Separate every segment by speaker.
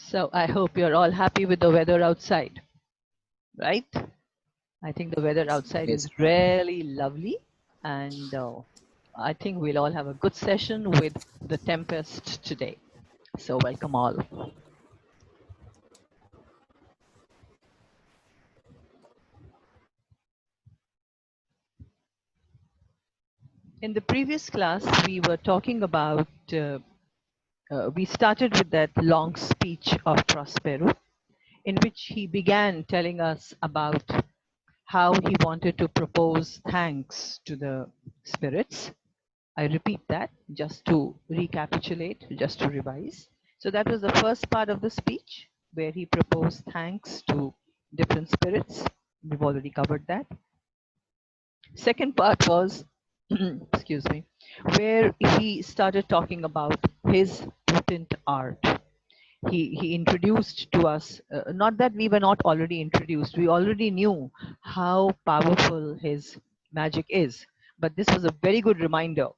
Speaker 1: So I hope you're all happy with the weather outside, right? I think the weather outside
Speaker 2: Yes.
Speaker 1: is really lovely, and I think we'll all have a good session with the Tempest today. So welcome all. In the previous class, we were talking about, we started with that long speech of Prospero, in which he began telling us about how he wanted to propose thanks to the spirits. I repeat that just to recapitulate, just to revise. So that was the first part of the speech where he proposed thanks to different spirits. We've already covered that. Second part was, excuse me, where he started talking about his potent art. He introduced to us, not that we were not already introduced, we already knew how powerful his magic is. But this was a very good reminder,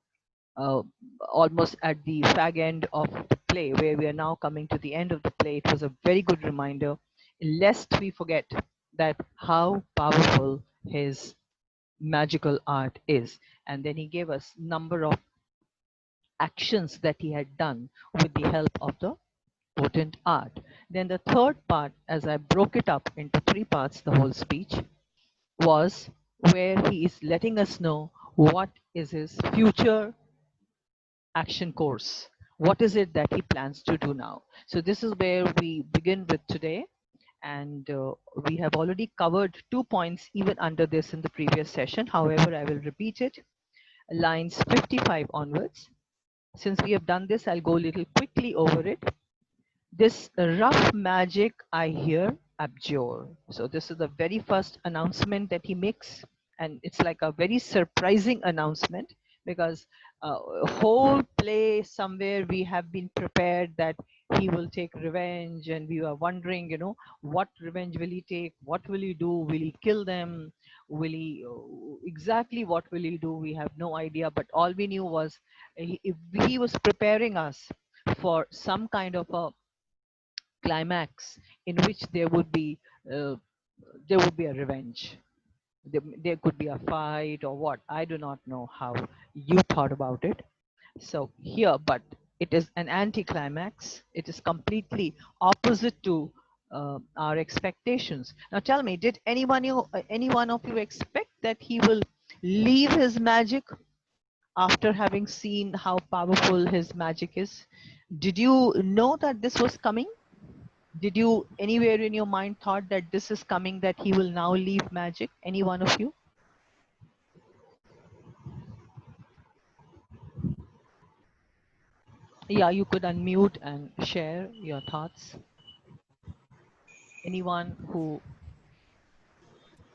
Speaker 1: uh, almost at the fag end of the play, where we are now coming to the end of the play. It was a very good reminder, lest we forget that how powerful his magical art is. And then he gave us number of actions that he had done with the help of the potent art. Then the third part, as I broke it up into three parts, the whole speech, was where he is letting us know what is his future action course. What is it that he plans to do now? So this is where we begin with today. And we have already covered 2 points even under this in the previous session. However, I will repeat it. Lines 55 onwards. Since we have done this, I'll go a little quickly over it. This rough magic I hear abjure. So this is the very first announcement that he makes, and it's like a very surprising announcement, because whole play somewhere we have been prepared that he will take revenge, and we are wondering, what revenge will he take? What will he do? Will he kill them? Will he exactly what will he do? We have no idea. But all we knew was he was preparing us for some kind of a climax in which uh, there would be a revenge. There could be a fight or what. I do not know how you thought about it. So here, but it is an anticlimax. It is completely opposite to our expectations. Now tell me, did any one of you expect that he will leave his magic after having seen how powerful his magic is? Did you know that this was coming? Did you anywhere in your mind thought that this is coming, that he will now leave magic? Any one of you? Yeah, you could unmute and share your thoughts. Anyone who,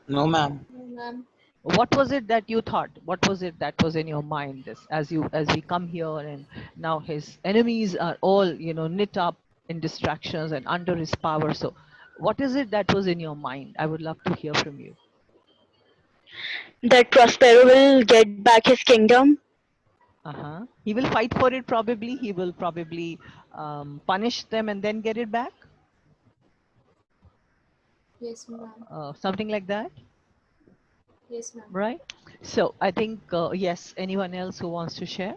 Speaker 2: No, ma'am.
Speaker 3: Ma'am.
Speaker 1: what was it that you thought? What was it that was in your mind, this, as we come here and now his enemies are all, knit up in distractions and under his power. So what is it that was in your mind? I would love to hear from you.
Speaker 3: That Prospero will get back his kingdom.
Speaker 1: Uh-huh. He will fight for it probably. He will probably punish them and then get it back.
Speaker 4: Yes, ma'am.
Speaker 1: Something like that,
Speaker 4: Yes, ma'am.
Speaker 1: right? So I think, yes, anyone else who wants to share?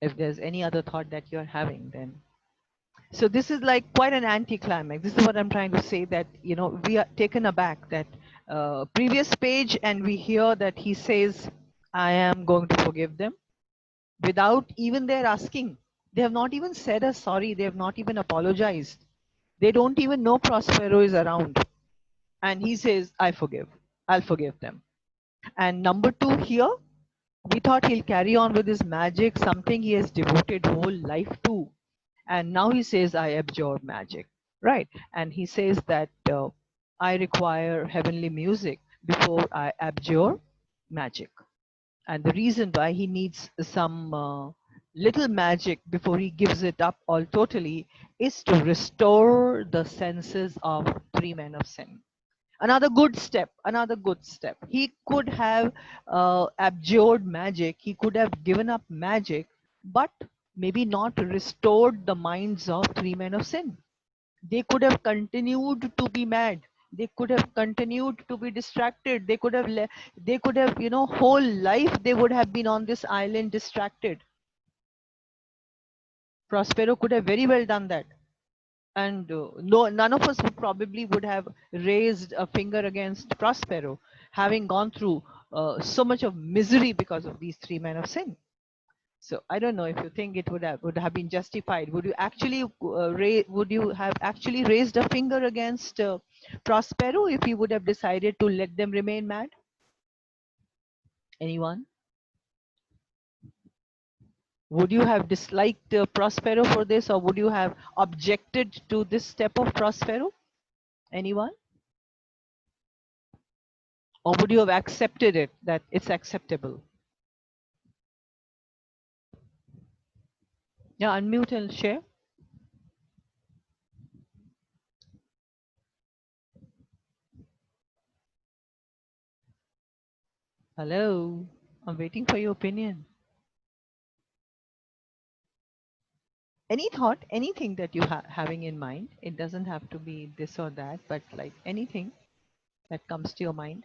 Speaker 1: If there's any other thought that you're having, then. So this is like quite an anticlimax. This is what I'm trying to say, that, we are taken aback that previous page, and we hear that he says, I am going to forgive them without even their asking. They have not even said a sorry. They have not even apologized. They don't even know Prospero is around. And he says, I'll forgive them. And number two, here, we thought he'll carry on with his magic, something he has devoted whole life to. And now he says, I abjure magic, right? And he says that I require heavenly music before I abjure magic. And the reason why he needs some little magic before he gives it up all totally is to restore the senses of three men of sin. Another good step, another good step. He could have abjured magic, he could have given up magic, but maybe not restored the minds of three men of sin. They could have continued to be mad. They could have continued to be distracted. They could have, whole life they would have been on this island distracted. Prospero could have very well done that. And no, none of us would have raised a finger against Prospero, having gone through so much of misery because of these three men of sin. So I don't know if you think it would have been justified. Would you actually would you have actually raised a finger against Prospero if he would have decided to let them remain mad? Anyone? Would you have disliked Prospero for this, or would you have objected to this step of Prospero? Anyone? Or would you have accepted it, that it's acceptable? Yeah, unmute and share. Hello, I'm waiting for your opinion. Any thought, anything that you having in mind? It doesn't have to be this or that, but like anything that comes to your mind.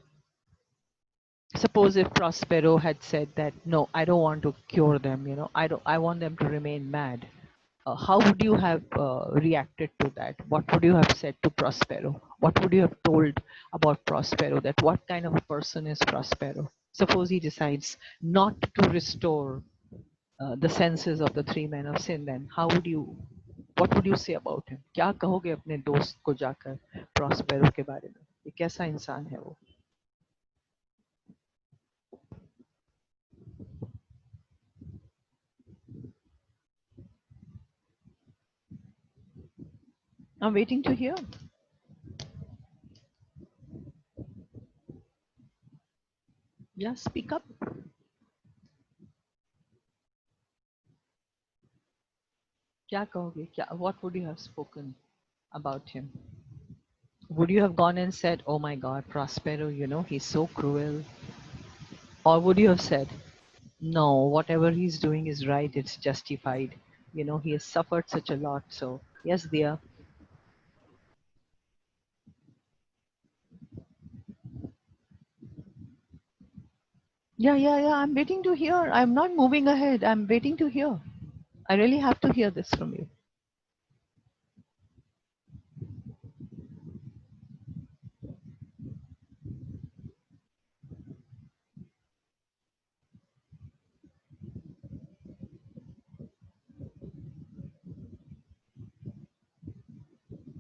Speaker 1: Suppose if Prospero had said that, no, I don't want to cure them, I want them to remain mad. How would you have reacted to that? What would you have said to Prospero? What would you have told about Prospero? That what kind of a person is Prospero? Suppose he decides not to restore the senses of the three men of sin, then what would you say about him? क्या कहोगे अपने दोस्त को जाकर Prospero के बारे में? ये कैसा इंसान है वो? I'm waiting to hear. Yeah, speak up. क्या कहोगे? What would you have spoken about him? Would you have gone and said, oh my God, Prospero, he's so cruel? Or would you have said, no, whatever he's doing is right, it's justified. He has suffered such a lot. So, yes, dear. Yeah. I'm waiting to hear. I'm not moving ahead. I'm waiting to hear. I really have to hear this from you.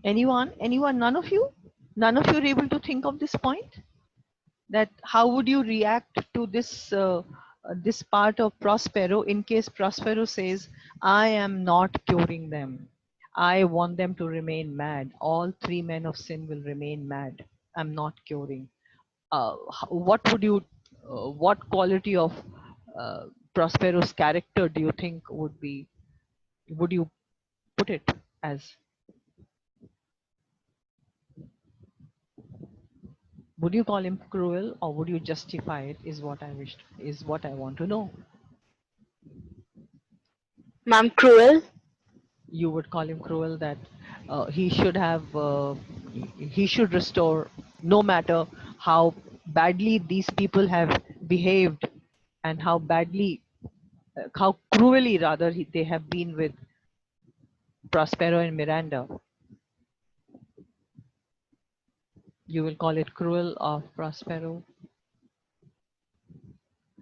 Speaker 1: Anyone? None of you? None of you are able to think of this point? That how would you react to this part of Prospero in case Prospero says, I am not curing them. I want them to remain mad. All three men of sin will remain mad. I'm not curing. What quality of Prospero's character do you think would you put it as? Would you call him cruel, or would you justify it, is what I want to know.
Speaker 3: Ma'am, cruel.
Speaker 1: You would call him cruel, that he should restore, no matter how badly these people have behaved, and how cruelly rather they have been with Prospero and Miranda. You will call it cruel of Prospero,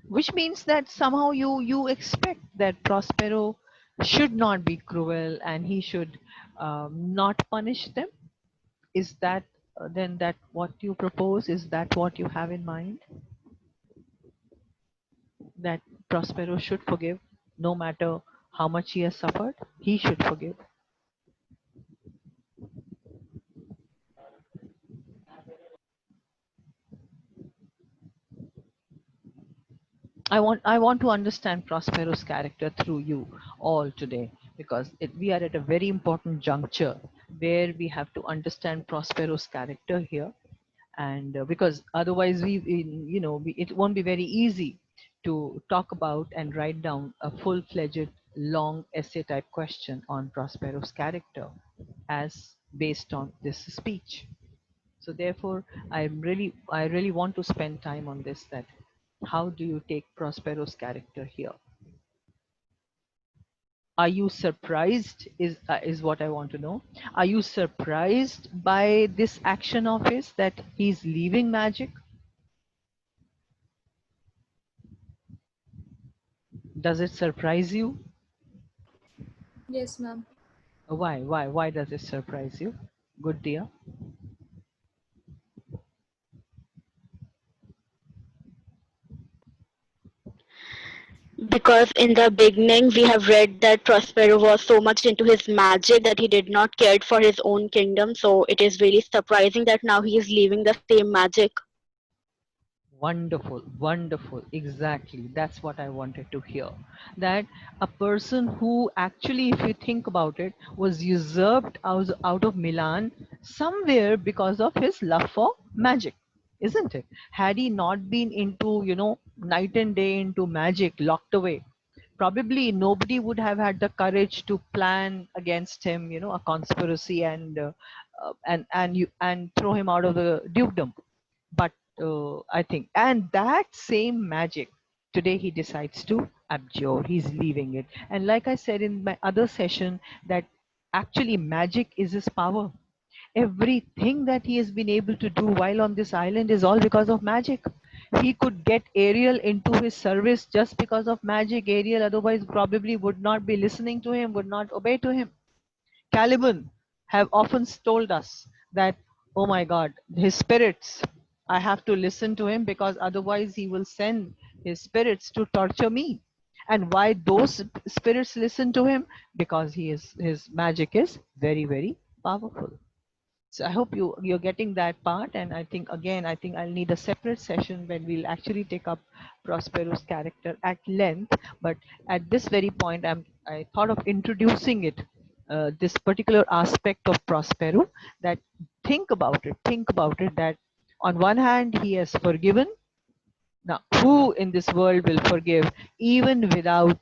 Speaker 1: which means that somehow you expect that Prospero should not be cruel and he should not punish them. Is that then that what you propose? Is that what you have in mind? That Prospero should forgive, no matter how much he has suffered, he should forgive. I want to understand Prospero's character through you all today, because we are at a very important juncture where we have to understand Prospero's character here, and because otherwise it won't be very easy to talk about and write down a full-fledged long essay type question on Prospero's character as based on this speech. So therefore, I really want to spend time on this, that how do you take Prospero's character here? Are you surprised is what I want to know. Are you surprised by this action of his, that he's leaving magic? Does it surprise you?
Speaker 4: Yes, ma'am.
Speaker 1: Why does it surprise you? Good dear.
Speaker 3: Because in the beginning we have read that Prospero was so much into his magic that he did not care for his own kingdom. So it is really surprising that now he is leaving the same magic.
Speaker 1: Wonderful, wonderful. Exactly. That's what I wanted to hear. That a person who actually, if you think about it, was usurped out of Milan somewhere because of his love for magic, isn't it? Had he not been into, night and day into magic, locked away, probably nobody would have had the courage to plan against him, a conspiracy and throw him out of the dukedom. But I think, and that same magic, today he decides to abjure. He's leaving it. And like I said in my other session, that actually magic is his power. Everything that he has been able to do while on this island is all because of magic. He could get Ariel into his service just because of magic. Ariel otherwise probably would not be listening to him, would not obey to him. Caliban have often told us that, oh my God, his spirits, I have to listen to him because otherwise he will send his spirits to torture me. And why those spirits listen to him? Because his magic is very, very powerful. So I hope you're getting that part. And I think, again, I think I'll need a separate session when we'll actually take up Prospero's character at length. But at this very point, I thought of introducing it, this particular aspect of Prospero. That think about it. That on one hand he has forgiven. Now, who in this world will forgive even without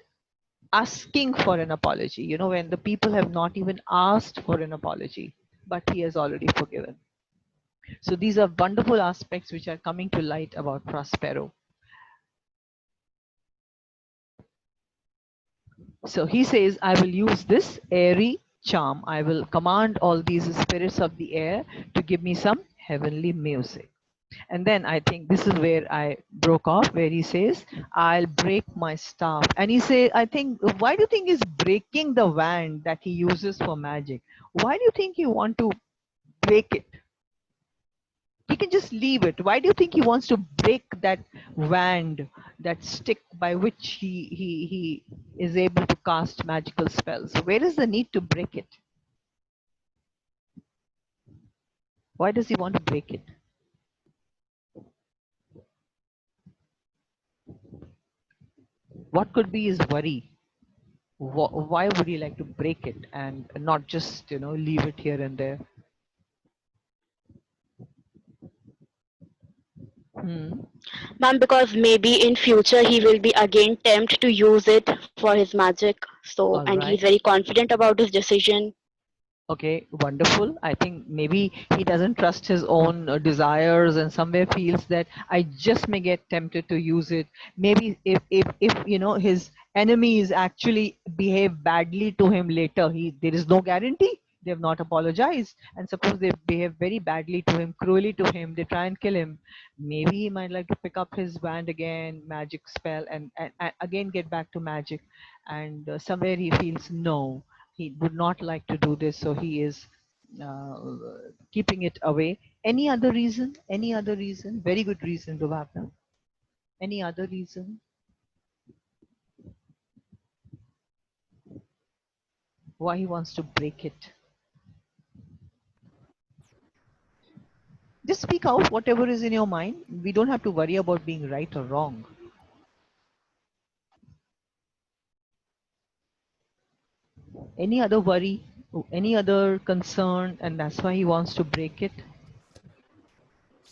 Speaker 1: asking for an apology? When the people have not even asked for an apology, but he has already forgiven. So these are wonderful aspects which are coming to light about Prospero. So he says, I will use this airy charm. I will command all these spirits of the air to give me some heavenly music. And then I think this is where I broke off, where he says, I'll break my staff. And he says, I think, why do you think he's breaking the wand that he uses for magic? Why do you think you want to break it? He can just leave it. Why do you think he wants to break that wand, that stick by which he is able to cast magical spells? Where is the need to break it? Why does he want to break it? What could be his worry? Why would he like to break it and not just, leave it here and there?
Speaker 3: Ma'am, because maybe in future he will be again tempted to use it for his magic. So,
Speaker 1: All
Speaker 3: and he's
Speaker 1: right.
Speaker 3: very confident about his decision.
Speaker 1: Okay, wonderful. I think maybe he doesn't trust his own desires and somewhere feels that I just may get tempted to use it. Maybe if his enemies actually behave badly to him later, there is no guarantee. They have not apologized. And suppose they behave very badly to him, cruelly to him, they try and kill him. Maybe he might like to pick up his wand again, magic spell, and again get back to magic. And somewhere he feels no, he would not like to do this, so he is uh, keeping it away. Any other reason? Any other reason? Very good reason, Dubhavna. Any other reason why he wants to break it? Just speak out whatever is in your mind. We don't have to worry about being right or wrong. Any other worry, any other concern, and that's why he wants to break it?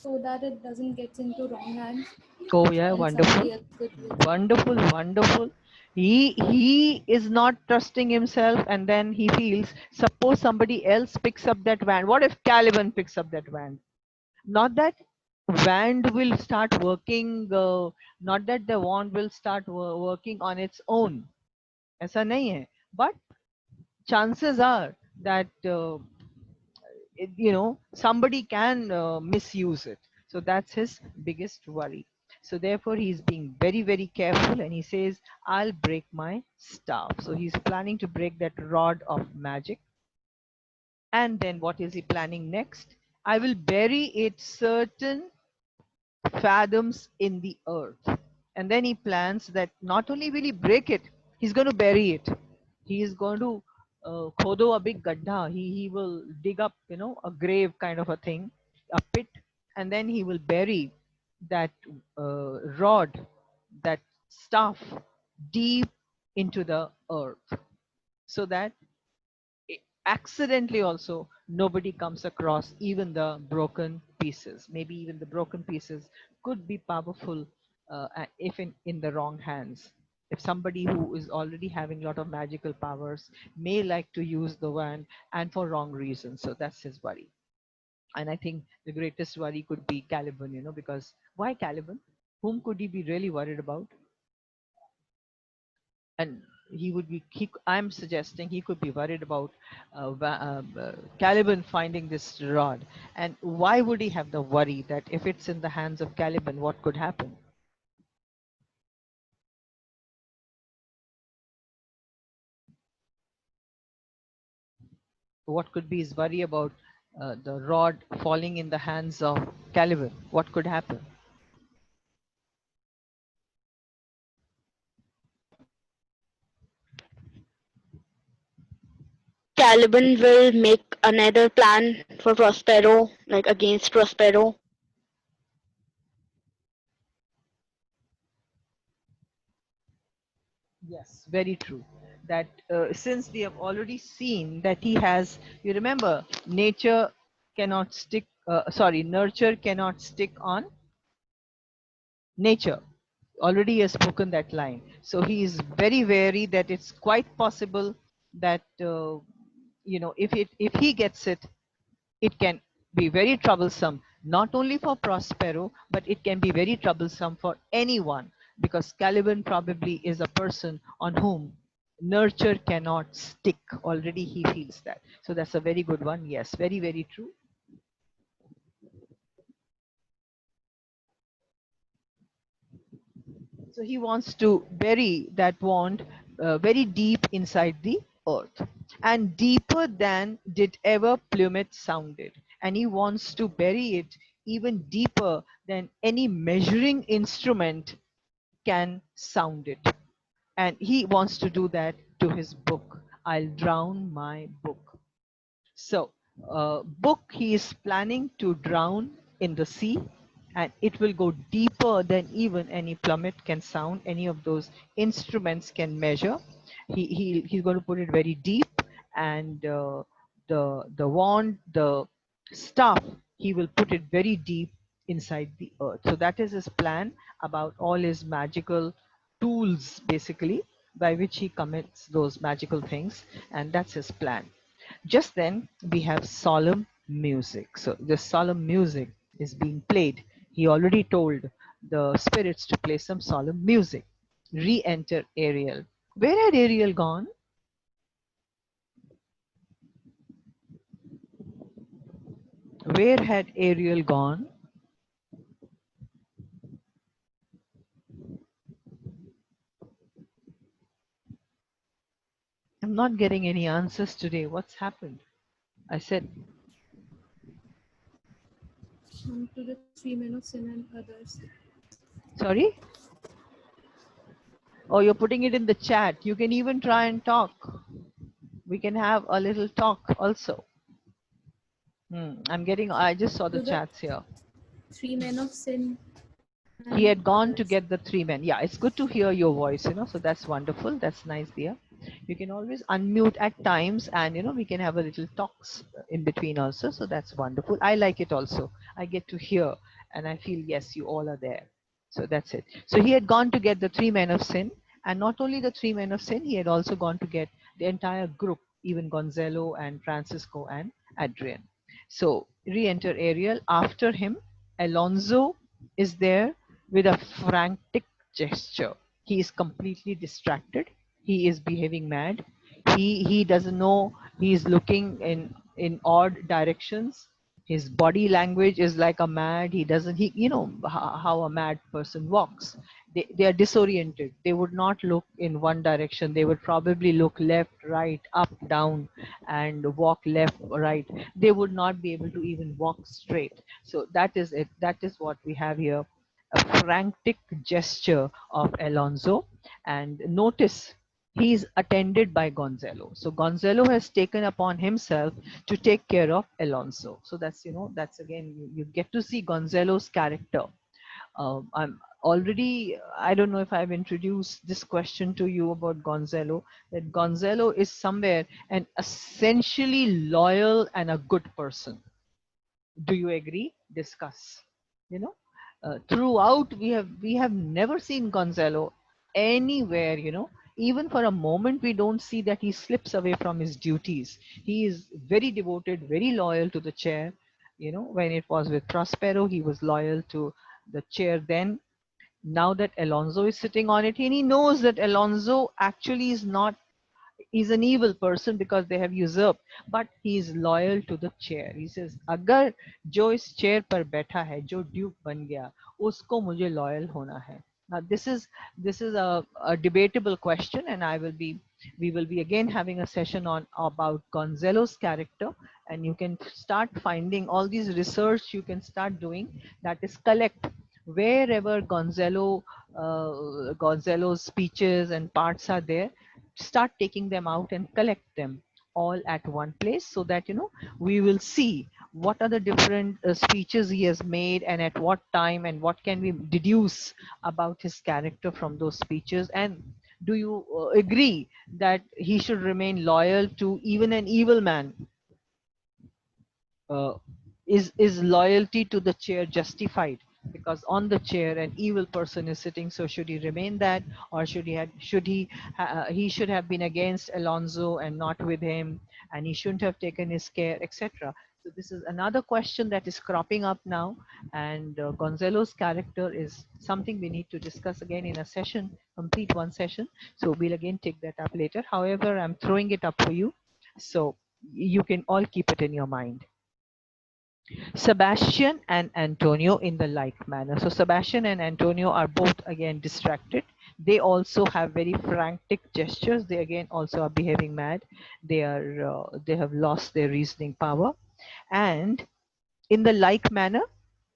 Speaker 4: so that it doesn't get into wrong hands
Speaker 1: Oh yeah,
Speaker 4: and
Speaker 1: wonderful.
Speaker 4: somebody else could use it.
Speaker 1: Wonderful, wonderful. He is not trusting himself, and then he feels, suppose somebody else picks up that wand. What if Caliban picks up that wand? Not that wand will start working, not that the wand will start working on its own. ऐसा नहीं है. But chances are that somebody can misuse it. So that's his biggest worry. So therefore he's being very, very careful, and he says, I'll break my staff. So he's planning to break that rod of magic. And then what is he planning next? I will bury it certain fathoms in the earth. And then he plans that not only will he break it, he's going to bury it. He is going to khodo a big gadda. He will dig up, a grave kind of a thing, a pit, and then he will bury that rod, that staff, deep into the earth, so that accidentally also nobody comes across even the broken pieces. Maybe even the broken pieces could be powerful if in the wrong hands. If somebody who is already having a lot of magical powers may like to use the wand and for wrong reasons. So that's his worry. And I think the greatest worry could be Caliban, because why Caliban? Whom could he be really worried about? And he would be I'm suggesting he could be worried about Caliban finding this rod. And why would he have the worry that if it's in the hands of Caliban, what could happen? What could be his worry about the rod falling in the hands of Caliban? What could happen?
Speaker 3: Caliban will make another plan for Prospero, like against Prospero.
Speaker 1: Yes, very true. That since we have already seen that he has, you remember, nature cannot stick, nurture cannot stick on nature. Already he has spoken that line. So he is very wary that it's quite possible that, if he gets it, it can be very troublesome, not only for Prospero, but it can be very troublesome for anyone, because Caliban probably is a person on whom nurture cannot stick. Already he feels that. So that's a very good one. Yes, very, very true. So he wants to bury that wand very deep inside the earth, and deeper than did ever plummet sounded. And he wants to bury it even deeper than any measuring instrument can sound it. And he wants to do that to his book. I'll drown my book. So, book he is planning to drown in the sea, and it will go deeper than even any plummet can sound, any of those instruments can measure. He's going to put it very deep, and the wand, the staff, he will put it very deep inside the earth. So that is his plan about all his magical tools, basically, by which he commits those magical things, and that's his plan. Just then we have solemn music. So the solemn music is being played. He already told the spirits to play some solemn music. Re-enter Ariel. Where had Ariel gone? Where had Ariel gone? I'm not getting any answers today. What's happened? I said,
Speaker 4: To the three men of sin and others.
Speaker 1: sorry? Oh, you're putting it in the chat. You can even try and talk. We can have a little talk also. I just saw the
Speaker 4: To the
Speaker 1: chats here.
Speaker 4: three men of sin
Speaker 1: He
Speaker 4: and
Speaker 1: had gone to
Speaker 4: others.
Speaker 1: get the three men. Yeah, it's good to hear your voice, so that's wonderful. That's nice, dear. You can always unmute at times, and we can have a little talks in between also. So that's wonderful. I like it also. I get to hear And I feel, yes, you all are there. So that's it. So he had gone to get the three men of sin, and not only the three men of sin, he had also gone to get the entire group, even Gonzalo and Francisco and Adrian. So re-enter Ariel. After him, Alonso is there with a frantic gesture. He is completely distracted. He is behaving mad. He doesn't know. He is looking in odd directions. His body language is like a mad. He doesn't. He how a mad person walks. They are disoriented. They would not look in one direction. They would probably look left, right, up, down, and walk left, right. They would not be able to even walk straight. So that is it. That is what we have here, a frantic gesture of Alonso. And notice he is attended by Gonzalo. So Gonzalo has taken upon himself to take care of Alonso. So that's, that's again, you get to see Gonzalo's character. I'm already, I don't know if I've introduced this question to you about Gonzalo, that Gonzalo is somewhere an essentially loyal and a good person. Do you agree? Discuss. Throughout we have never seen Gonzalo anywhere, even for a moment we don't see that he slips away from his duties. He is very devoted, very loyal to the chair. When it was with Prospero, he was loyal to the chair then. Now that Alonso is sitting on it, and he knows that Alonso actually is not, he's an evil person because they have usurped, but he is loyal to the chair. He says, अगर जो इस chair पर बैठा है, जो duke बन गया, उसको मुझे loyal होना है. Now this is a debatable question, and we will be again having a session on about Gonzalo's character, and you can start finding all these research you can start doing, that is collect wherever Gonzalo's speeches and parts are there. Start taking them out and collect them all at one place, so that we will see what are the different speeches he has made, and at what time, and what can we deduce about his character from those speeches. And do you agree that he should remain loyal to even an evil man? Is loyalty to the chair justified? Because on the chair an evil person is sitting, so should he remain that, or he should have been against Alonso and not with him, and he shouldn't have taken his care, etc. So this is another question that is cropping up now, and Gonzalo's character is something we need to discuss again in a session, complete one session. So we'll again take that up later. However, I'm throwing it up for you, so you can all keep it in your mind. Sebastian and Antonio in the like manner. So Sebastian and Antonio are both again distracted. They also have very frantic gestures. They again also are behaving mad. They have lost their reasoning power, and in the like manner,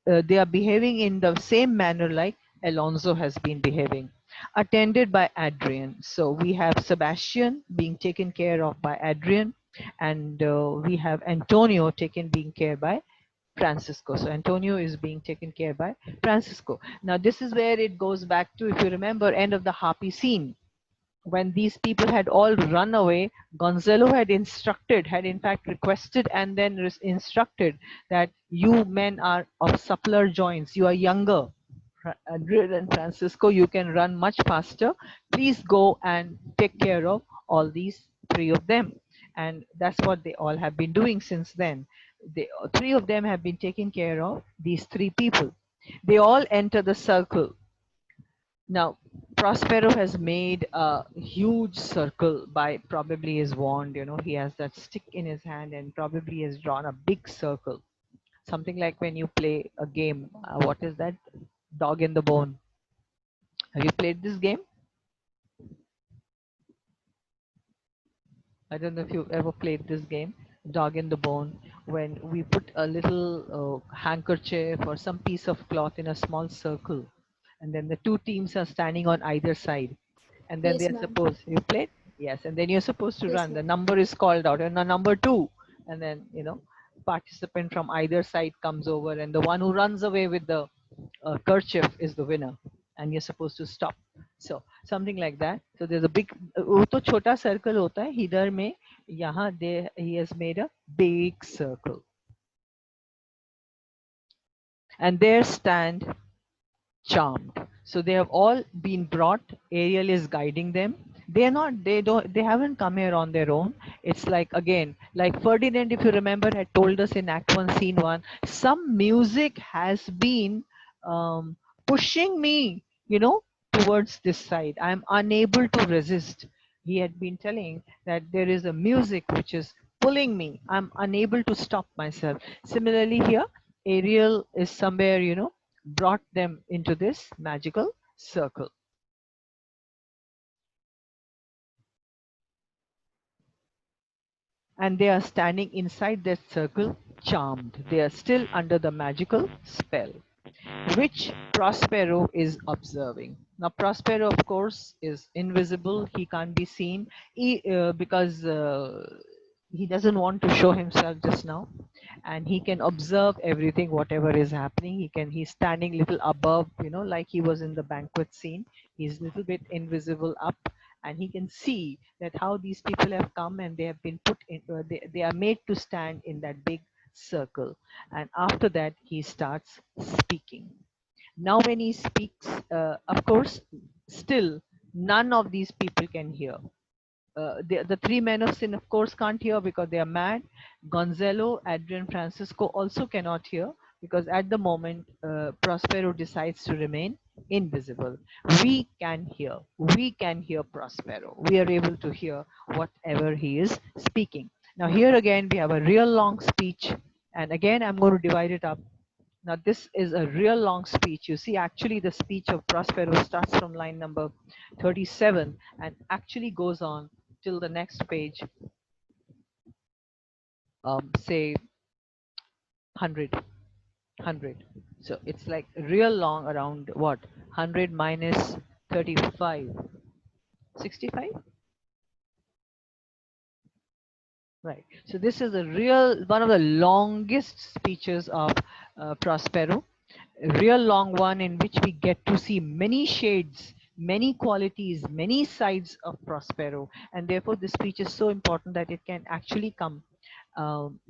Speaker 1: they are behaving in the same manner like Alonso has been behaving, attended by Adrian. So we have Sebastian being taken care of by Adrian, and we have Antonio being cared by Francisco. So Antonio is being taken care by Francisco. Now this is where it goes back to, if you remember, end of the harpy scene. When these people had all run away, Gonzalo had in fact requested and then instructed that you men are of suppler joints, you are younger. Adrian and Francisco, you can run much faster. Please go and take care of all these three of them. And that's what they all have been doing since then. Three of them have been taking care of these three people. They all enter the circle. Now, Prospero has made a huge circle by probably his wand. He has that stick in his hand and probably has drawn a big circle. Something like when you play a game. What is that? Dog in the bone. Have you played this game? I don't know if you've ever played this game, Dog in the Bone, when we put a little handkerchief or some piece of cloth in a small circle, and then the two teams are standing on either side, and then
Speaker 4: Yes,
Speaker 1: they're
Speaker 4: ma'am.
Speaker 1: supposed, you played? Yes, and then you're supposed to
Speaker 4: Yes,
Speaker 1: run. The
Speaker 4: ma'am.
Speaker 1: number is called out, and the number two, and then, participant from either side comes over, and the one who runs away with the kerchief is the winner, and you're supposed to stop. So something like that. So there's a big, वो तो छोटा circle होता है, इधर में यहाँ he has made a big circle. and there stand charmed. So they have all been brought. Ariel is guiding them. They haven't come here on their own. It's like, again, like Ferdinand, if you remember, had told us in Act 1, Scene 1, some music has been pushing me, towards this side. I'm unable to resist. He had been telling that there is a music which is pulling me. I'm unable to stop myself. Similarly, here, Ariel is somewhere, brought them into this magical circle. And they are standing inside that circle, charmed. They are still under the magical spell, which Prospero is observing. Now, Prospero, of course, is invisible. He can't be seen because he doesn't want to show himself just now, and he can observe everything, whatever is happening. He's standing little above, like he was in the banquet scene. He's a little bit invisible up, and he can see that how these people have come and they have been put in, they are made to stand in that big circle. And after that, he starts speaking. Now, when he speaks, of course, still none of these people can hear. The three men of sin, of course, can't hear because they are mad. Gonzalo, Adrian, Francisco also cannot hear because at the moment, Prospero decides to remain invisible. We can hear. We can hear Prospero. We are able to hear whatever he is speaking. Now, here again, we have a real long speech. And again, I'm going to divide it up. Now, this is a real long speech. You see, actually, the speech of Prospero starts from line number 37 and actually goes on till the next page, say 100. So it's like real long, around what? 100 minus 35, 65? Right. So this is one of the longest speeches of Prospero. A real long one in which we get to see many shades, many qualities, many sides of Prospero. And therefore, this speech is so important that it can actually come.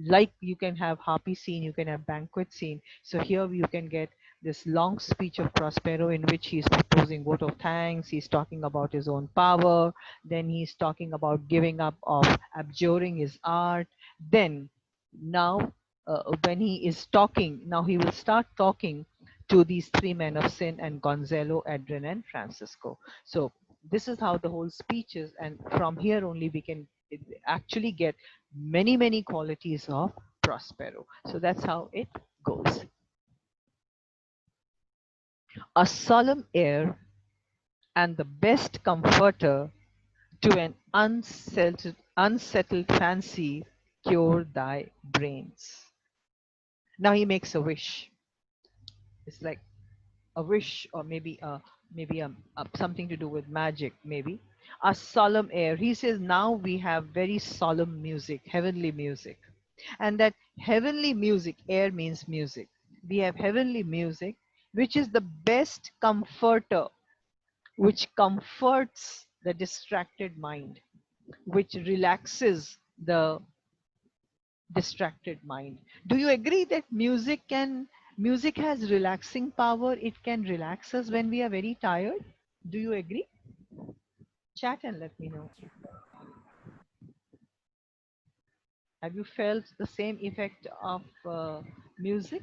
Speaker 1: Like you can have harpy scene, you can have banquet scene. So here you can get this long speech of Prospero in which he's proposing vote of thanks. He's talking about his own power. Then he's talking about giving up of abjuring his art. Then now when he is talking, now he will start talking to these three men of sin and Gonzalo, Adrian, and Francisco. So this is how the whole speech is, and from here only we can actually get many qualities of Prospero. So that's how it goes. A solemn air and the best comforter to an unsettled fancy cure thy brains. Now he makes a wish. It's like a wish, or maybe something to do with magic, maybe. A solemn air. He says now we have very solemn music, heavenly music. And that heavenly music, air means music. We have heavenly music, which is the best comforter, which comforts the distracted mind, which relaxes the distracted mind. Do you agree that music has relaxing power? It can relax us when we are very tired. Do you agree? Chat and let me know. Have you felt the same effect of music?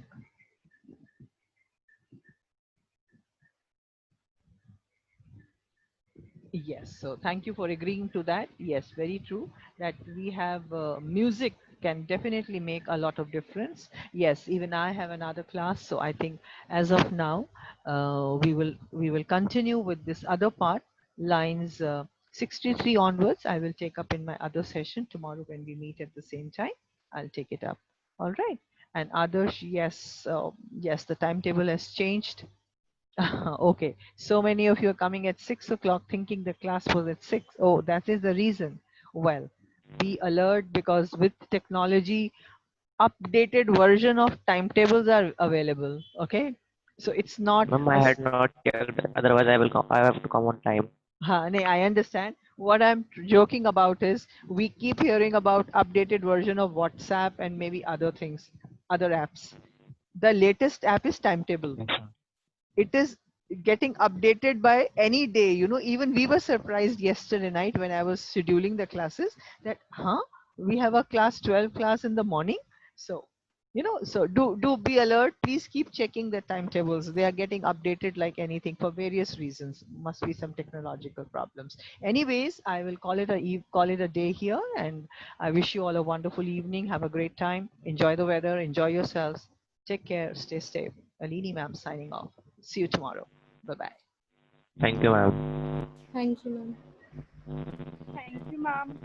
Speaker 1: Yes, so thank you for agreeing to that. Yes, very true that we have music can definitely make a lot of difference. Yes, even I have another class, so I think as of now we will continue with this other part, lines 63 onwards. I will take up in my other session tomorrow when we meet at the same time. I'll take it up. All right. And others, yes, yes, the timetable has changed. Okay, so many of you are coming at 6 o'clock thinking the class was at 6. Oh, that is the reason. Well, be alert because with technology, updated version of timetables are available. Okay, so it's not.
Speaker 5: Ma'am, I had not checked. Otherwise, I will come. I have to come on time.
Speaker 1: Nee, I understand. What I'm joking about is we keep hearing about updated version of WhatsApp and maybe other things, other apps. The latest app is Timetable.
Speaker 5: Yes, sir.
Speaker 1: It is getting updated by any day. Even we were surprised yesterday night when I was scheduling the classes that, we have a class 12 class in the morning. So, so do be alert. Please keep checking the timetables. They are getting updated like anything for various reasons. Must be some technological problems. Anyways, I will call it a day here, and I wish you all a wonderful evening. Have a great time. Enjoy the weather. Enjoy yourselves. Take care. Stay safe. Alini ma'am signing off. See you tomorrow. Bye bye.
Speaker 5: Thank you, ma'am.
Speaker 4: Thank you, ma'am.
Speaker 6: Thank you, ma'am.